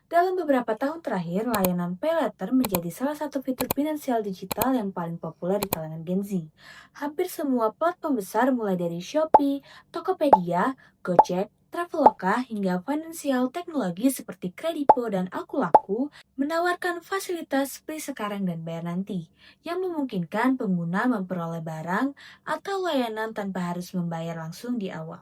Dalam beberapa tahun terakhir, layanan paylater menjadi salah satu fitur finansial digital yang paling populer di kalangan Gen Z. Hampir semua platform besar mulai dari Shopee, Tokopedia, Gojek, Traveloka, hingga finansial teknologi seperti Kredipo dan Akulaku menawarkan fasilitas beli sekarang dan bayar nanti, yang memungkinkan pengguna memperoleh barang atau layanan tanpa harus membayar langsung di awal.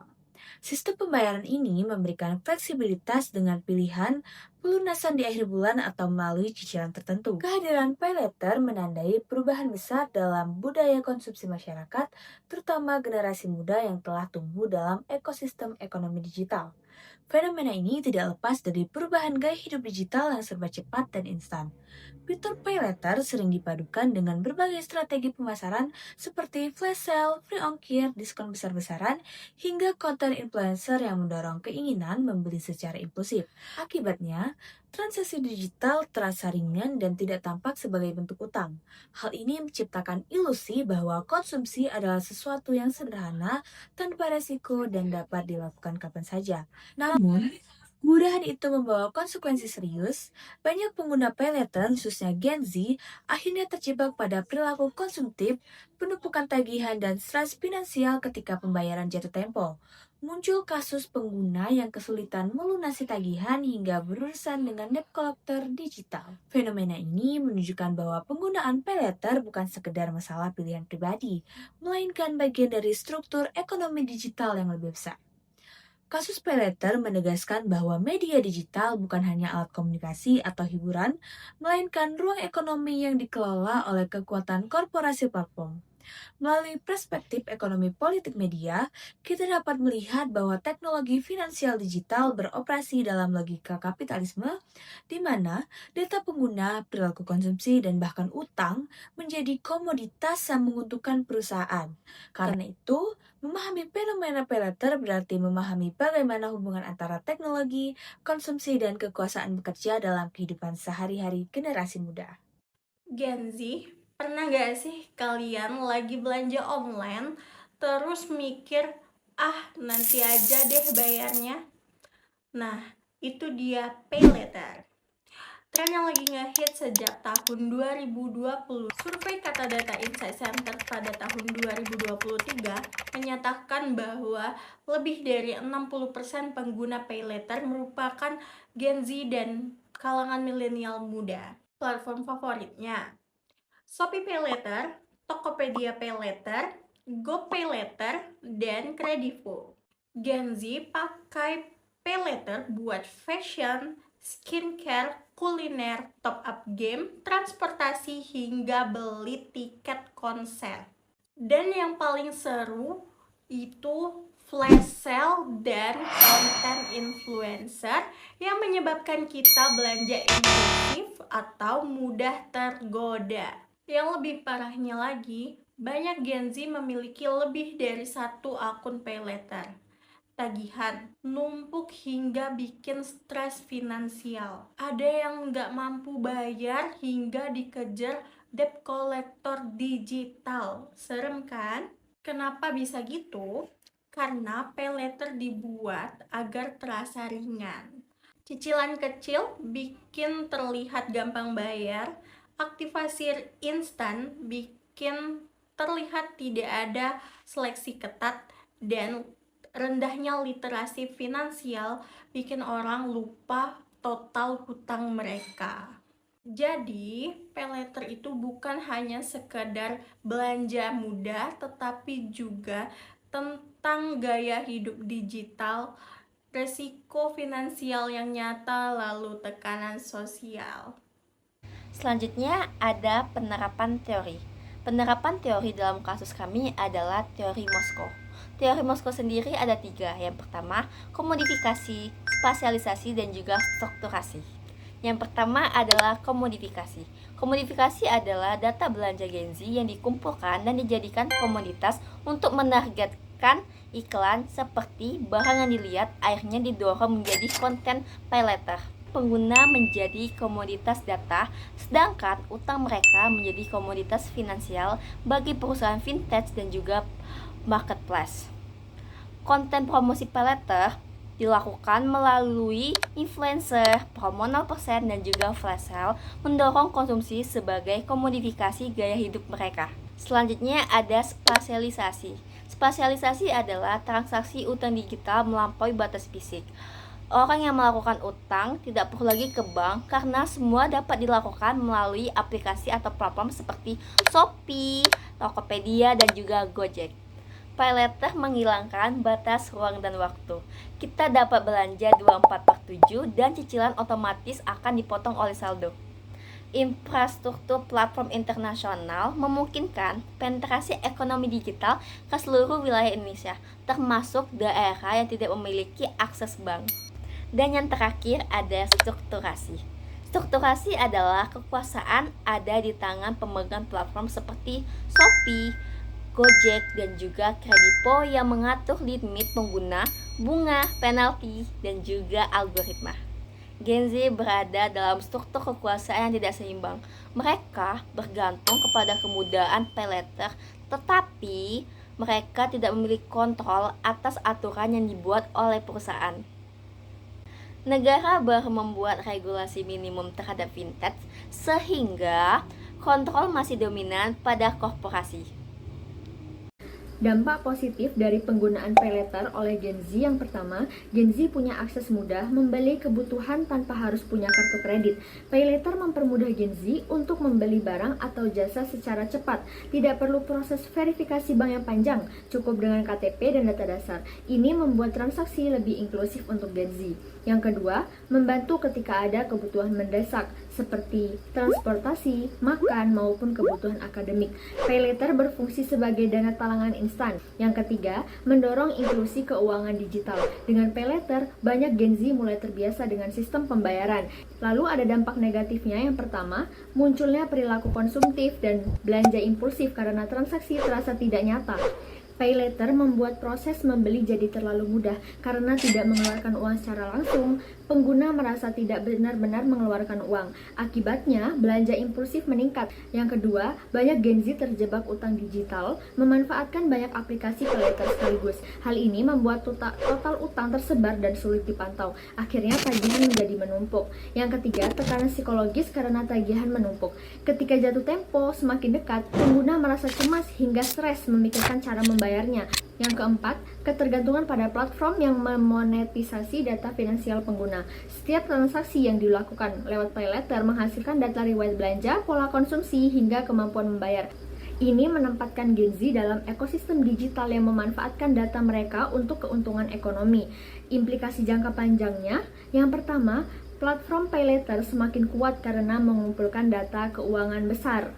Sistem pembayaran ini memberikan fleksibilitas dengan pilihan pelunasan di akhir bulan atau melalui cicilan tertentu. Kehadiran paylater menandai perubahan besar dalam budaya konsumsi masyarakat, terutama generasi muda yang telah tumbuh dalam ekosistem ekonomi digital. Fenomena ini tidak lepas dari perubahan gaya hidup digital yang serba cepat dan instan. Fitur pay later sering dipadukan dengan berbagai strategi pemasaran seperti flash sale, free ongkir, diskon besar-besaran, hingga konten influencer yang mendorong keinginan membeli secara impulsif. Akibatnya, transaksi digital terasa ringan dan tidak tampak sebagai bentuk utang. Hal ini menciptakan ilusi bahwa konsumsi adalah sesuatu yang sederhana, tanpa resiko dan dapat dilakukan kapan saja. Namun, kemudahan itu membawa konsekuensi serius. Banyak pengguna paylater, khususnya Gen Z, akhirnya terjebak pada perilaku konsumtif, penumpukan tagihan, dan stres finansial ketika pembayaran jatuh tempo. Muncul kasus pengguna yang kesulitan melunasi tagihan hingga berurusan dengan debt collector digital. Fenomena ini menunjukkan bahwa penggunaan paylater bukan sekedar masalah pilihan pribadi, melainkan bagian dari struktur ekonomi digital yang lebih besar. Kasus paylater menegaskan bahwa media digital bukan hanya alat komunikasi atau hiburan, melainkan ruang ekonomi yang dikelola oleh kekuatan korporasi platform. Melalui perspektif ekonomi politik media, kita dapat melihat bahwa teknologi finansial digital beroperasi dalam logika kapitalisme, di mana data pengguna, perilaku konsumsi, dan bahkan utang menjadi komoditas yang menguntungkan perusahaan. Karena itu, memahami fenomena pay later berarti memahami bagaimana hubungan antara teknologi, konsumsi, dan kekuasaan bekerja dalam kehidupan sehari-hari generasi muda. Gen Z, pernah gak sih kalian lagi belanja online terus mikir, nanti aja deh bayarnya? Nah, itu dia pay later. Tren yang lagi ngehit sejak tahun 2020. Survei Kata Data Insight Center pada tahun 2023 menyatakan bahwa lebih dari 60% pengguna pay later merupakan Gen Z dan kalangan milenial muda. Platform favoritnya Shopee Pay Later, Tokopedia Pay Later, GoPay Later, dan Kredivo. Gen Z pakai Pay Later buat fashion, skincare, kuliner, top up game, transportasi, hingga beli tiket konser. Dan yang paling seru itu flash sale dan konten influencer yang menyebabkan kita belanja impulsif atau mudah tergoda. Yang lebih parahnya lagi, banyak Gen Z memiliki lebih dari satu akun pay later. Tagihan numpuk hingga bikin stres finansial. Ada yang nggak mampu bayar hingga dikejar debt collector digital. Serem kan? Kenapa bisa gitu? Karena pay later dibuat agar terasa ringan. Cicilan kecil bikin terlihat gampang bayar, aktivasi instan bikin terlihat tidak ada seleksi ketat, dan rendahnya literasi finansial bikin orang lupa total hutang mereka. Jadi, pay later itu bukan hanya sekedar belanja mudah, tetapi juga tentang gaya hidup digital, resiko finansial yang nyata, lalu tekanan sosial. Selanjutnya ada penerapan teori. Penerapan teori dalam kasus kami adalah teori Moskow. Teori Moskow sendiri ada 3. Yang pertama, komodifikasi, spasialisasi, dan juga strukturasi. Yang pertama adalah komodifikasi. Komodifikasi adalah data belanja Gen Z yang dikumpulkan dan dijadikan komoditas untuk menargetkan iklan seperti barang yang dilihat akhirnya didorong menjadi konten pay later. Pengguna menjadi komoditas data, sedangkan utang mereka menjadi komoditas finansial bagi perusahaan vintage dan juga marketplace. Konten promosi pay later dilakukan melalui influencer, promo 0% dan juga flash sale mendorong konsumsi sebagai komodifikasi gaya hidup mereka. Selanjutnya ada spasialisasi. Spasialisasi adalah transaksi utang digital melampaui batas fisik. Orang yang melakukan utang tidak perlu lagi ke bank karena semua dapat dilakukan melalui aplikasi atau platform seperti Shopee, Tokopedia, dan juga Gojek. Paylater menghilangkan batas ruang dan waktu. Kita dapat belanja 24/7 dan cicilan otomatis akan dipotong oleh saldo. Infrastruktur platform internasional memungkinkan penetrasi ekonomi digital ke seluruh wilayah Indonesia, termasuk daerah yang tidak memiliki akses bank. Dan yang terakhir ada strukturasi. Strukturasi adalah kekuasaan ada di tangan pemegang platform seperti Shopee, Gojek, dan juga Kredipo yang mengatur limit pengguna, bunga, penalti, dan juga algoritma. Gen Z berada dalam struktur kekuasaan yang tidak seimbang. Mereka bergantung kepada kemudahan paylater, tetapi mereka tidak memiliki kontrol atas aturan yang dibuat oleh perusahaan. Negara baru membuat regulasi minimum terhadap fintech sehingga kontrol masih dominan pada korporasi. Dampak positif dari penggunaan paylater oleh Gen Z yang pertama, Gen Z punya akses mudah membeli kebutuhan tanpa harus punya kartu kredit. Paylater mempermudah Gen Z untuk membeli barang atau jasa secara cepat. Tidak perlu proses verifikasi bank yang panjang, cukup dengan KTP dan data dasar. Ini membuat transaksi lebih inklusif untuk Gen Z. Yang kedua, membantu ketika ada kebutuhan mendesak seperti transportasi, makan, maupun kebutuhan akademik. Paylater berfungsi sebagai dana talangan instan. Yang ketiga, mendorong inklusi keuangan digital. Dengan paylater, banyak Gen Z mulai terbiasa dengan sistem pembayaran. Lalu ada dampak negatifnya. Yang pertama, munculnya perilaku konsumtif dan belanja impulsif karena transaksi terasa tidak nyata. Paylater membuat proses membeli jadi terlalu mudah karena tidak mengeluarkan uang secara langsung. Pengguna merasa tidak benar-benar mengeluarkan uang. Akibatnya, belanja impulsif meningkat. Yang kedua, banyak Gen Z terjebak utang digital, memanfaatkan banyak aplikasi paylater sekaligus. Hal ini membuat total utang tersebar dan sulit dipantau. Akhirnya tagihan menjadi menumpuk. Yang ketiga, tekanan psikologis karena tagihan menumpuk. Ketika jatuh tempo semakin dekat, pengguna merasa cemas hingga stres memikirkan cara membayarnya. Yang keempat, ketergantungan pada platform yang memonetisasi data finansial pengguna. Setiap transaksi yang dilakukan lewat paylater menghasilkan data riwayat belanja, pola konsumsi, hingga kemampuan membayar. Ini menempatkan Gen Z dalam ekosistem digital yang memanfaatkan data mereka untuk keuntungan ekonomi. Implikasi jangka panjangnya, yang pertama, platform paylater semakin kuat karena mengumpulkan data keuangan besar.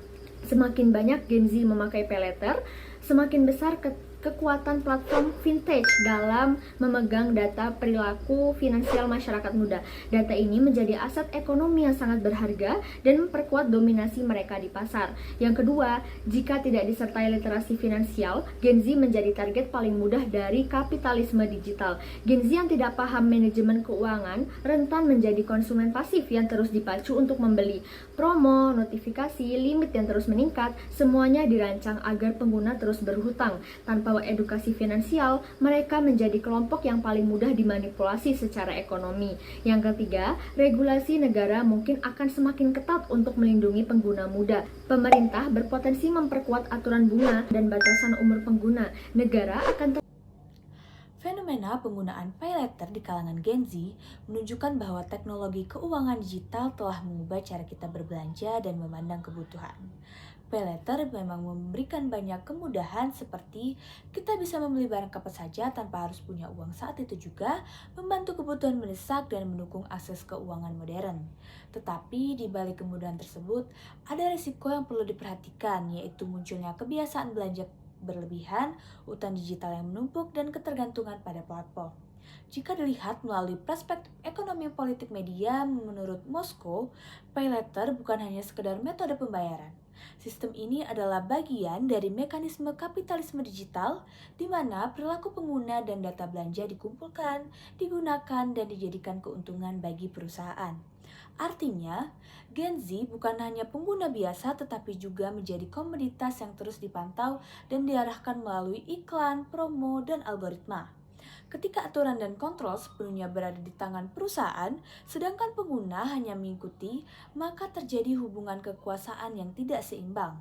Semakin banyak Gen Z memakai paylater, semakin besar kekuatan platform vintage dalam memegang data perilaku finansial masyarakat muda. Data ini menjadi aset ekonomi yang sangat berharga dan memperkuat dominasi mereka di pasar. Yang kedua, jika tidak disertai literasi finansial, Gen Z menjadi target paling mudah dari kapitalisme digital. Gen Z yang tidak paham manajemen keuangan rentan menjadi konsumen pasif yang terus dipacu untuk membeli. Promo, notifikasi, limit yang terus meningkat, semuanya dirancang agar pengguna terus berhutang. Tanpa edukasi finansial, mereka menjadi kelompok yang paling mudah dimanipulasi secara ekonomi. Yang ketiga, regulasi negara mungkin akan semakin ketat untuk melindungi pengguna muda. Pemerintah berpotensi memperkuat aturan bunga dan batasan umur pengguna. Negara akan Fenomena penggunaan paylater di kalangan Gen Z menunjukkan bahwa teknologi keuangan digital telah mengubah cara kita berbelanja dan memandang kebutuhan. Paylater memang memberikan banyak kemudahan seperti kita bisa membeli barang kapan saja tanpa harus punya uang saat itu juga, membantu kebutuhan mendesak dan mendukung akses keuangan modern. Tetapi di balik kemudahan tersebut, ada risiko yang perlu diperhatikan, yaitu munculnya kebiasaan belanja berlebihan, utang digital yang menumpuk, dan ketergantungan pada platform. Jika dilihat melalui perspektif ekonomi politik media, menurut Moskow, paylater bukan hanya sekedar metode pembayaran. Sistem ini adalah bagian dari mekanisme kapitalisme digital di mana perilaku pengguna dan data belanja dikumpulkan, digunakan, dan dijadikan keuntungan bagi perusahaan. Artinya, Gen Z bukan hanya pengguna biasa tetapi juga menjadi komoditas yang terus dipantau dan diarahkan melalui iklan, promo, dan algoritma. Ketika aturan dan kontrol sepenuhnya berada di tangan perusahaan, sedangkan pengguna hanya mengikuti, maka terjadi hubungan kekuasaan yang tidak seimbang.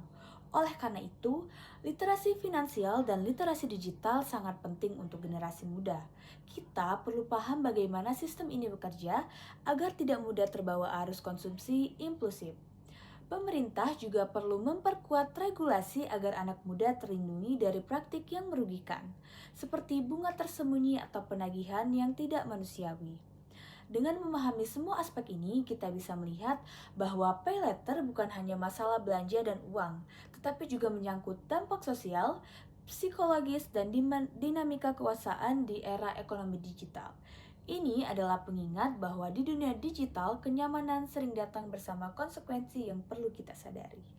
Oleh karena itu, literasi finansial dan literasi digital sangat penting untuk generasi muda. Kita perlu paham bagaimana sistem ini bekerja agar tidak mudah terbawa arus konsumsi impulsif. Pemerintah juga perlu memperkuat regulasi agar anak muda terlindungi dari praktik yang merugikan, seperti bunga tersembunyi atau penagihan yang tidak manusiawi. Dengan memahami semua aspek ini, kita bisa melihat bahwa pay later bukan hanya masalah belanja dan uang, tetapi juga menyangkut dampak sosial, psikologis, dan dinamika kekuasaan di era ekonomi digital. Ini adalah pengingat bahwa di dunia digital, kenyamanan sering datang bersama konsekuensi yang perlu kita sadari.